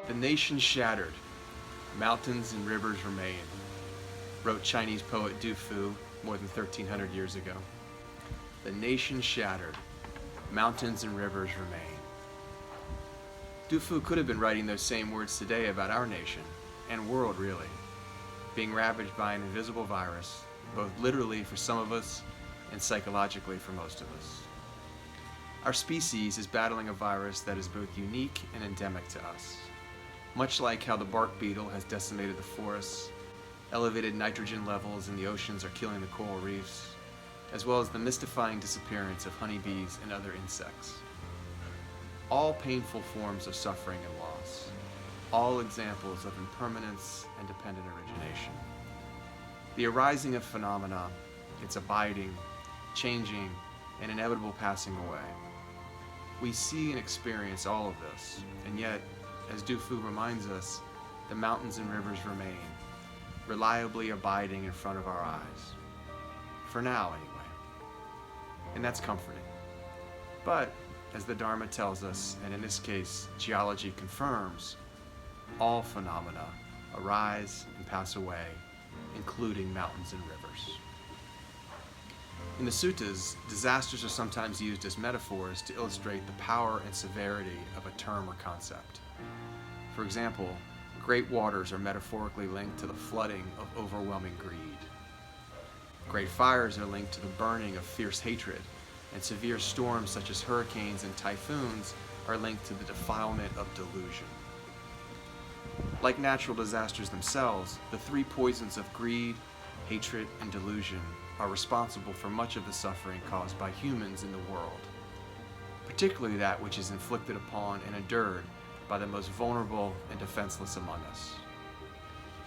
The nation shattered, mountains and rivers remain, wrote Chinese poet Du Fu more than 1,300 years ago. The nation shattered, mountains and rivers remain. Du Fu could have been writing those same words today about our nation, and world really, being ravaged by an invisible virus, both literally for some of us and psychologically for most of us. Our species is battling a virus that is both unique and endemic to us. Much like how the bark beetle has decimated the forests, elevated nitrogen levels in the oceans are killing the coral reefs, as well as the mystifying disappearance of honeybees and other insects. All painful forms of suffering and loss, all examples of impermanence and dependent origination. The arising of phenomena, its abiding, changing, and inevitable passing away. We see and experience all of this, and yet, as Du Fu reminds us, the mountains and rivers remain, reliably abiding in front of our eyes. For now, anyway. And that's comforting. But, as the Dharma tells us, and in this case, geology confirms, all phenomena arise and pass away, including mountains and rivers. In the suttas, disasters are sometimes used as metaphors to illustrate the power and severity of a term or concept. For example, great waters are metaphorically linked to the flooding of overwhelming greed. Great fires are linked to the burning of fierce hatred, and severe storms such as hurricanes and typhoons are linked to the defilement of delusion. Like natural disasters themselves, the three poisons of greed, hatred, and delusion are responsible for much of the suffering caused by humans in the world, particularly that which is inflicted upon and endured by the most vulnerable and defenseless among us.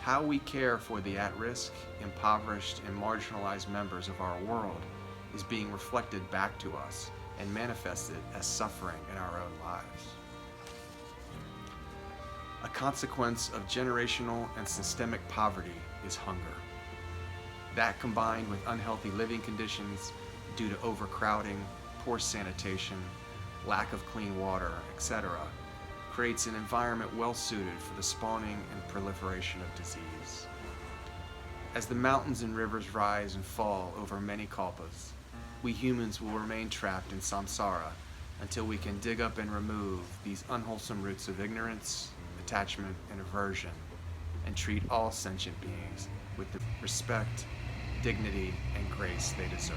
How we care for the at-risk, impoverished, and marginalized members of our world is being reflected back to us and manifested as suffering in our own lives. A consequence of generational and systemic poverty is hunger. That, combined with unhealthy living conditions due to overcrowding, poor sanitation, lack of clean water, etc., creates an environment well suited for the spawning and proliferation of disease. As the mountains and rivers rise and fall over many kalpas, we humans will remain trapped in samsara until we can dig up and remove these unwholesome roots of ignorance, attachment, and aversion, and treat all sentient beings with the respect, dignity, and grace they deserve.